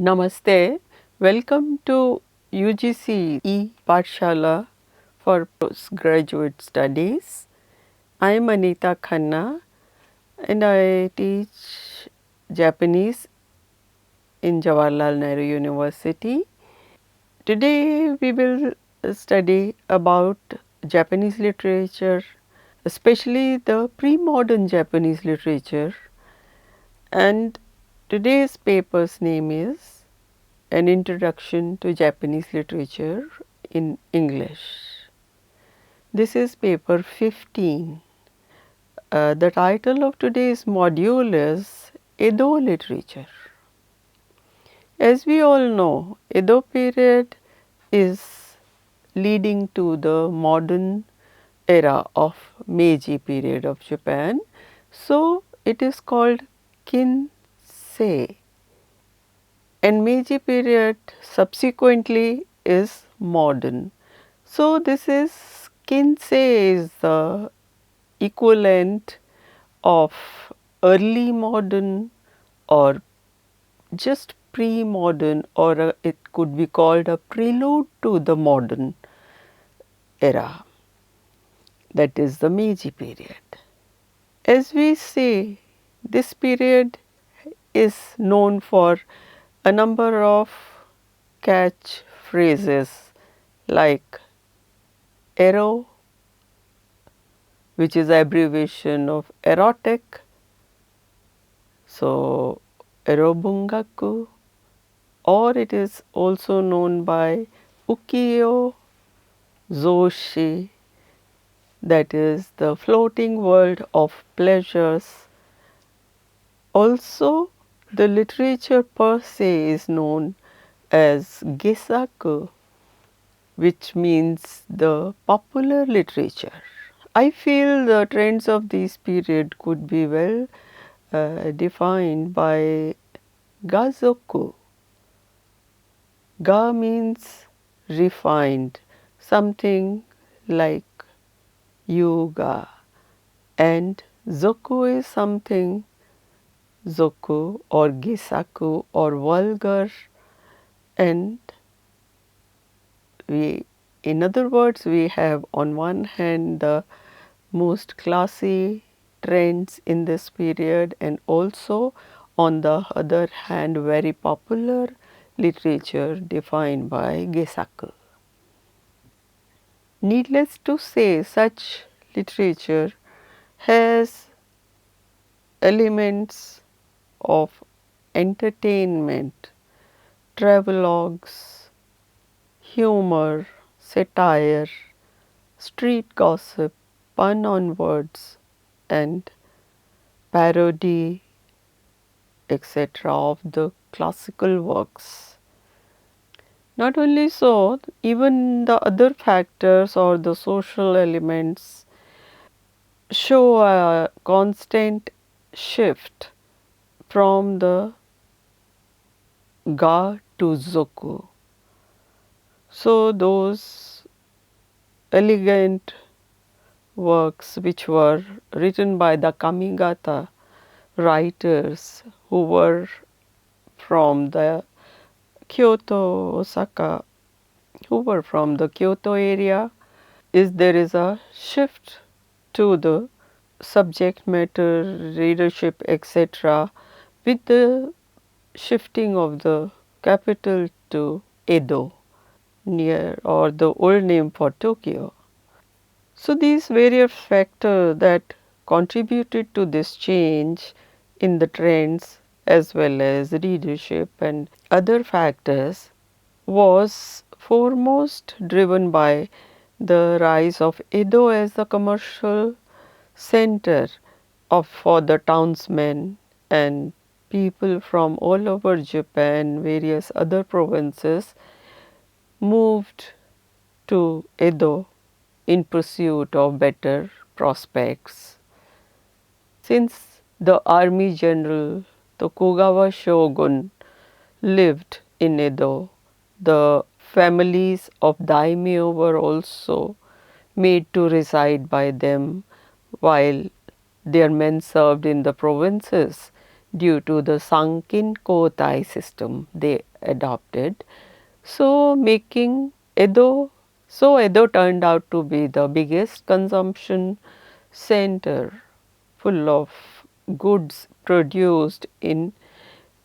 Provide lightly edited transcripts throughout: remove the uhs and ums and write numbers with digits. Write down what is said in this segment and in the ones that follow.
Namaste. Welcome to UGC E-Pathshala for Postgraduate Studies. I am Anita Khanna and I teach Japanese in Jawaharlal Nehru University. Today we will study about Japanese literature, especially the pre-modern Japanese literature, and today's paper's name is An Introduction to Japanese Literature in English. This is paper 15. The title of today's module is Edo Literature. As we all know, Edo period is leading to the modern era of Meiji period of Japan. So, it is called Kinsei, and Meiji period subsequently is modern. So, this is Kinsei is the equivalent of early modern or just pre-modern, or it could be called a prelude to the modern era, that is the Meiji period. As we say, this period is known for a number of catch phrases like ero, which is abbreviation of erotic. So, erobungaku, or it is also known by ukiyo zoshi, that is the floating world of pleasures. Also, the literature per se is known as gesaku, which means the popular literature. I feel the trends of this period could be well defined by gazoku. Ga means refined, something like yoga, and zoku is something zoku or gesaku or vulgar, and in other words, we have on one hand the most classy trends in this period, and also on the other hand very popular literature defined by gesaku. Needless to say, such literature has elements of entertainment, travelogues, humor, satire, street gossip, pun on words, and parody, etc. of the classical works. Not only so, even the other factors or the social elements show a constant shift from the ga to zoku. So, those elegant works which were written by the Kamigata writers who were from the Kyoto, Osaka, who were from the Kyoto area, there is a shift to the subject matter, readership, etc., with the shifting of the capital to Edo, near or the old name for Tokyo. So, these various factors that contributed to this change in the trends as well as readership and other factors was foremost driven by the rise of Edo as the commercial center for the townsmen and people from all over Japan, various other provinces moved to Edo in pursuit of better prospects. Since the army general Tokugawa shogun lived in Edo, the families of daimyo were also made to reside by them, while their men served in the provinces due to the Sankin Kotai system. They adopted. So making Edo, so Edo turned out to be the biggest consumption center, full of goods produced in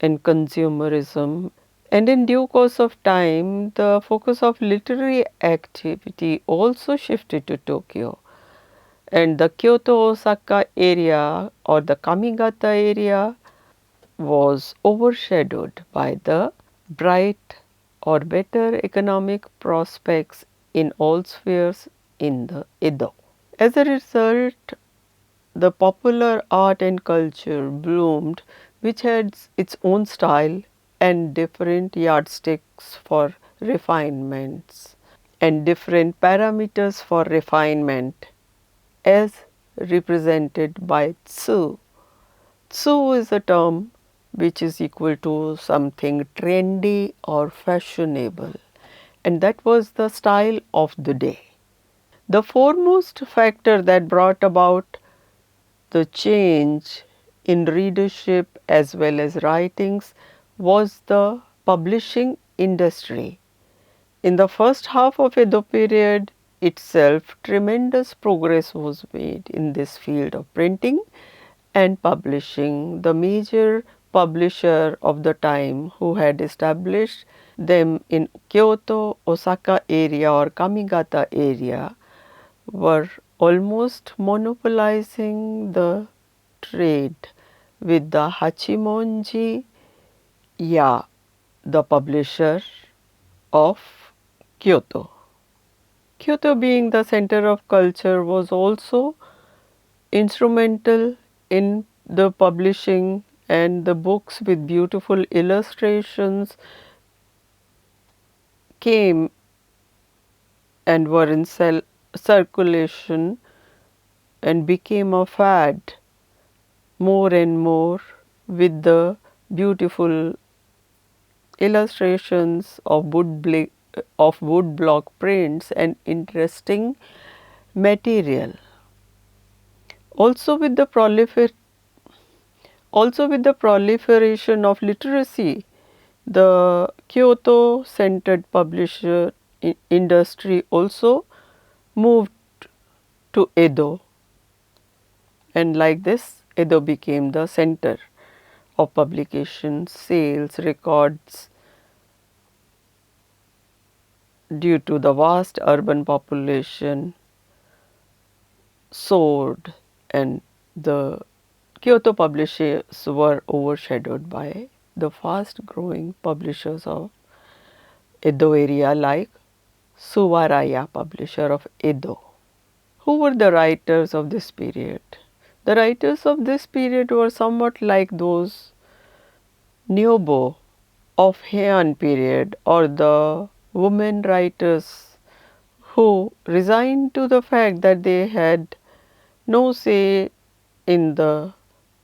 consumerism. And in due course of time, the focus of literary activity also shifted to Tokyo. And the Kyoto Osaka area or the Kamigata area was overshadowed by the bright or better economic prospects in all spheres in the Edo. As a result, the popular art and culture bloomed, which had its own style and different yardsticks for refinements and different parameters for refinement as represented by tsu. Tsu is a term which is equal to something trendy or fashionable, and that was the style of the day. The foremost factor that brought about the change in readership as well as writings was the publishing industry. In the first half of Edo period itself, tremendous progress was made in this field of printing and publishing. The major publisher of the time who had established them in Kyoto, Osaka area or Kamigata area were almost monopolizing the trade with the Hachimonji, yeah, the publisher of Kyoto. Kyoto, being the center of culture, was also instrumental in the publishing, and the books with beautiful illustrations came and were in circulation and became a fad more and more with the beautiful illustrations of wood block prints and interesting material. Also with the proliferation of literacy, the Kyoto centered publisher industry also moved to Edo, and like this Edo became the center of publication, sales, records due to the vast urban population soared, and the Kyoto publishers were overshadowed by the fast growing publishers of Edo area like Suwaraya, publisher of Edo. Who were the writers of this period? The writers of this period were somewhat like those Nyobo of Heian period or the women writers who resigned to the fact that they had no say in the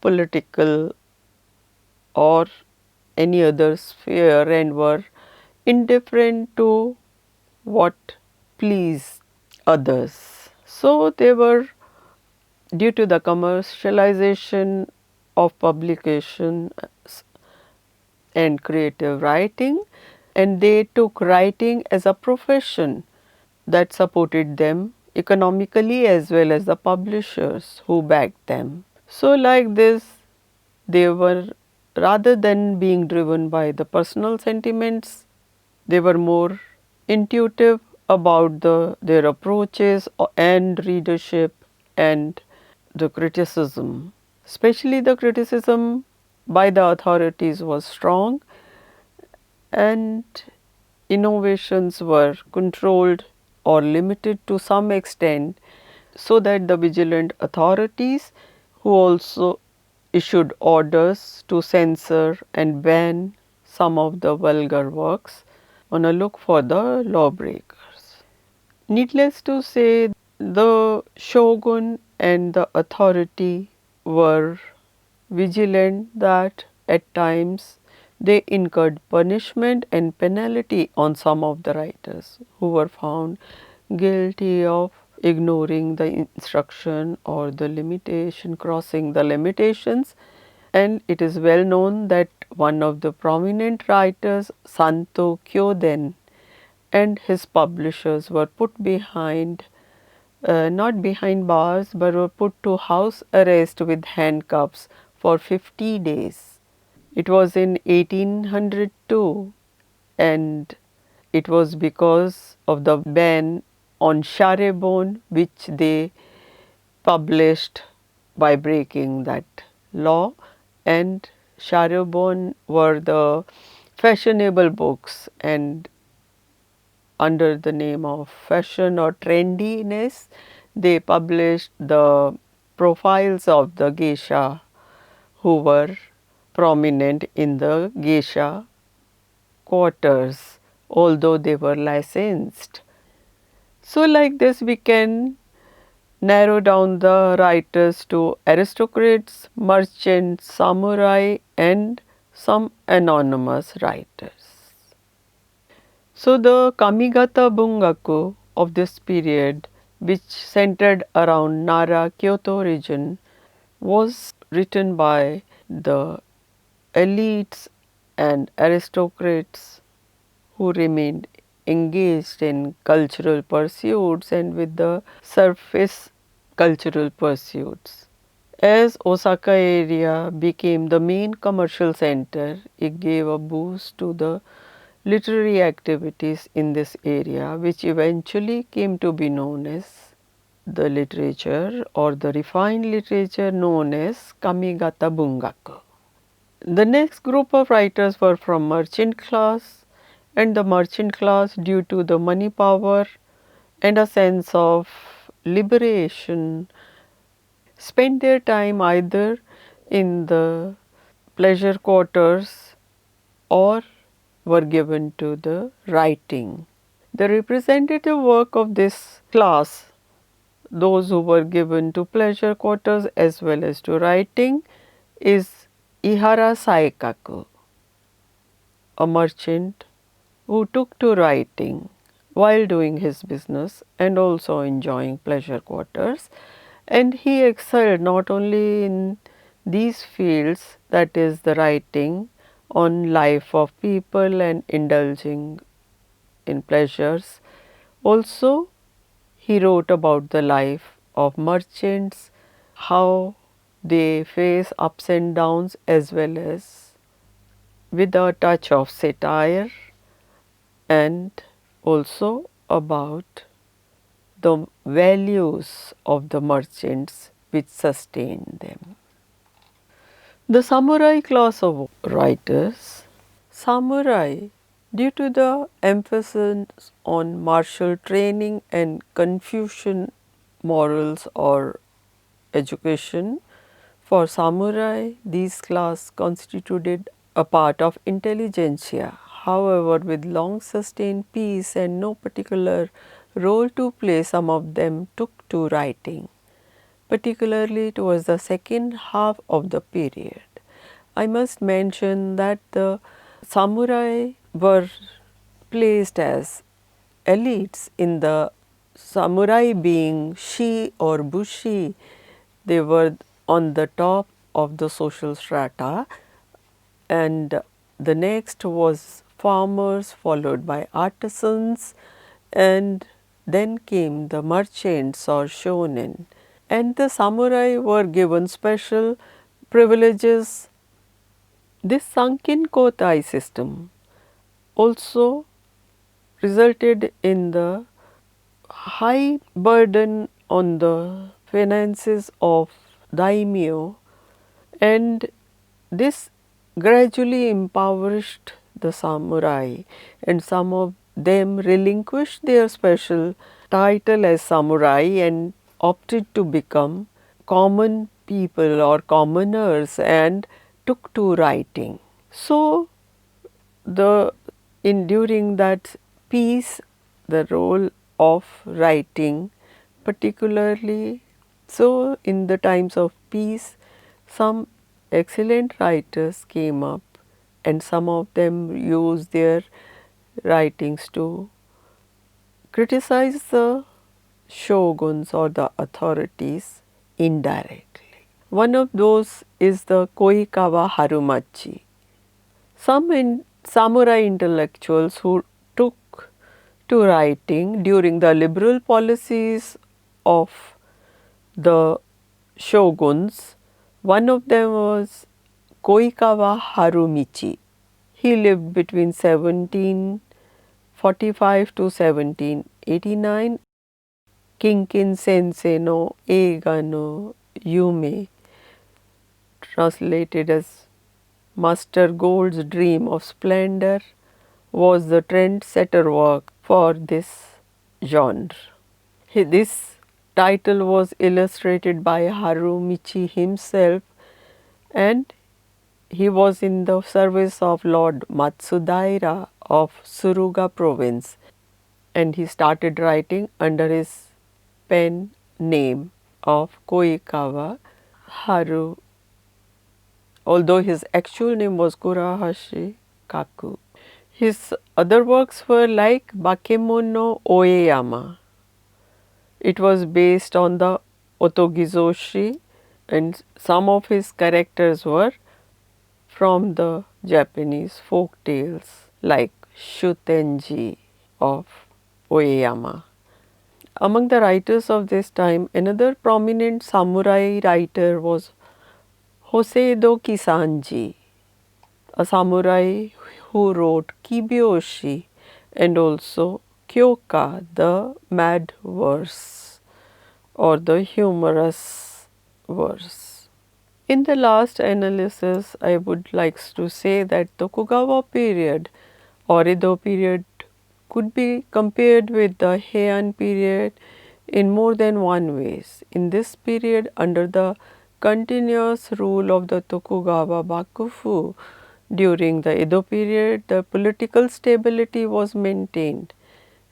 political or any other sphere and were indifferent to what pleased others. So they were, due to the commercialization of publication and creative writing, and they took writing as a profession that supported them economically as well as the publishers who backed them. So like this, they were, rather than being driven by the personal sentiments, they were more intuitive about their approaches and readership and the criticism. Especially the criticism by the authorities was strong, and innovations were controlled or limited to some extent, so that the vigilant authorities who also issued orders to censor and ban some of the vulgar works on a look for the lawbreakers. Needless to say, the shogun and the authority were vigilant that at times they incurred punishment and penalty on some of the writers who were found guilty of ignoring the instruction or the limitation, crossing the limitations. And it is well known that one of the prominent writers, Santo Kyoden, and his publishers were put behind, not behind bars, but were put to house arrest with handcuffs for 50 days. It was in 1802, and it was because of the ban on Sharebon which they published by breaking that law, and Sharebon were the fashionable books, and under the name of fashion or trendiness they published the profiles of the geisha who were prominent in the geisha quarters, although they were licensed. So like this we can narrow down the writers to aristocrats, merchants, samurai, and some anonymous writers. So the Kamigata Bungaku of this period, which centered around Nara, Kyoto region, was written by the elites and aristocrats who remained engaged in cultural pursuits and with the surface cultural pursuits. As Osaka area became the main commercial center, it gave a boost to the literary activities in this area, which eventually came to be known as the literature or the refined literature known as Kamigata Bungaku. The next group of writers were from merchant class, and the merchant class, due to the money power and a sense of liberation, spent their time either in the pleasure quarters or were given to the writing. The representative work of this class, those who were given to pleasure quarters as well as to writing, is Ihara Saikaku, a merchant who took to writing while doing his business and also enjoying pleasure quarters, and he excelled not only in these fields, that is the writing on life of people and indulging in pleasures, also he wrote about the life of merchants, how they face ups and downs, as well as with a touch of satire, and also about the values of the merchants which sustained them. The samurai class of writers. Samurai, due to the emphasis on martial training and Confucian morals or education, for samurai these class constituted a part of intelligentsia. However, with long sustained peace and no particular role to play, some of them took to writing, particularly towards the second half of the period. I must mention that the samurai were placed as elites in the samurai being shi or bushi. They were on the top of the social strata, and the next was farmers, followed by artisans, and then came the merchants or shonen. And the samurai were given special privileges. This sunken kotai system also resulted in the high burden on the finances of daimyo, and this gradually impoverished the samurai, and some of them relinquished their special title as samurai and opted to become common people or commoners and took to writing. So, the in during that peace, the role of writing, particularly so in the times of peace, some excellent writers came up, and some of them used their writings to criticize the shoguns or the authorities indirectly. One of those is the Koikawa Harumachi. Some samurai intellectuals who took to writing during the liberal policies of the shoguns. One of them was Koikawa Harumichi. He lived between 1745 to 1789. Kinkin Sensei no Eiga no Yume, translated as Master Gold's Dream of Splendor, was the trendsetter work for this genre. This title was illustrated by Harumichi himself, and he was in the service of Lord Matsudaira of Suruga province, and he started writing under his pen name of Koikawa Haru, although his actual name was Kurahashi Kaku. His other works were like Bakemono Oeyama. It was based on the Otogizoshi, and some of his characters were from the Japanese folk tales like Shutenji of Oeyama. Among the writers of this time, another prominent samurai writer was Hosedo Kisanji, a samurai who wrote Kibyoshi and also Kyoka, the mad verse or the humorous verse. In the last analysis, I would like to say that Tokugawa period or Edo period could be compared with the Heian period in more than one ways. In this period, under the continuous rule of the Tokugawa Bakufu, during the Edo period, the political stability was maintained,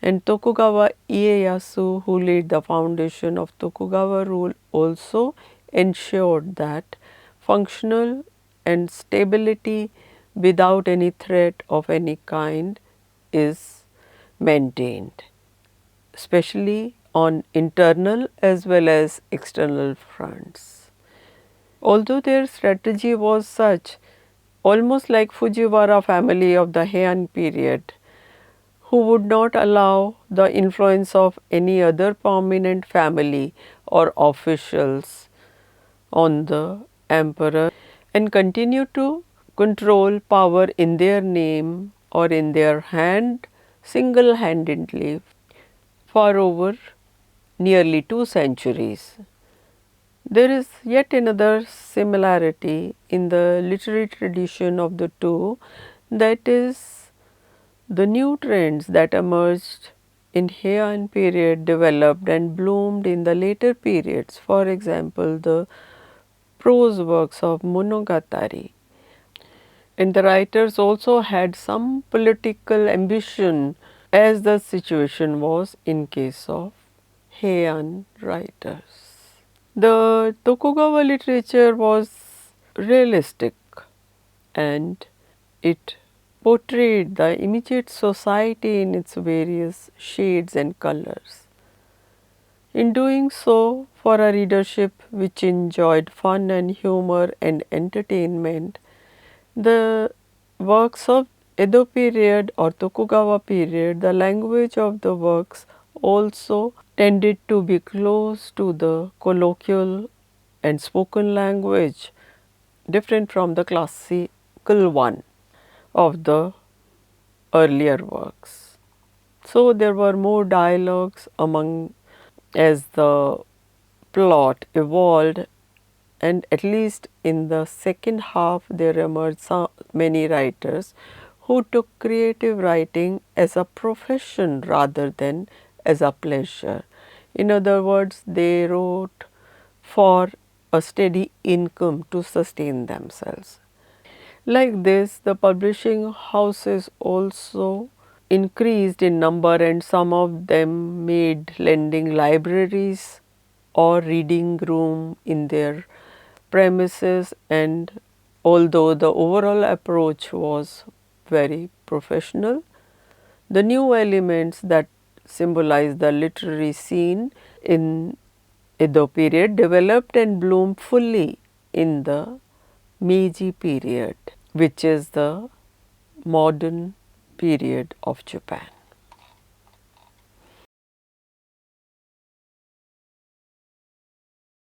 and Tokugawa Ieyasu, who laid the foundation of Tokugawa rule, also ensured that functional and stability without any threat of any kind is maintained, especially on internal as well as external fronts. Although their strategy was such, almost like Fujiwara family of the Heian period, who would not allow the influence of any other prominent family or officials on the emperor and continue to control power in their name or in their hand single-handedly for over nearly 2 centuries. There is yet another similarity in the literary tradition of the two, that is, the new trends that emerged in Heian period developed and bloomed in the later periods. For example, the prose works of Monogatari. And the writers also had some political ambition, as the situation was in case of Heian writers. The Tokugawa literature was realistic and it portrayed the immediate society in its various shades and colors. In doing so, for a readership which enjoyed fun and humor and entertainment, the works of Edo period or Tokugawa period, the language of the works also tended to be close to the colloquial and spoken language, different from the classical one of the earlier works. So there were more dialogues among as the plot evolved, and at least in the second half there emerged many writers who took creative writing as a profession rather than as a pleasure. In other words, they wrote for a steady income to sustain themselves. Like this, the publishing houses also increased in number, and some of them made lending libraries or reading room in their premises, and although the overall approach was very professional, the new elements that symbolize the literary scene in Edo period developed and bloomed fully in the Meiji period, which is the modern period of Japan.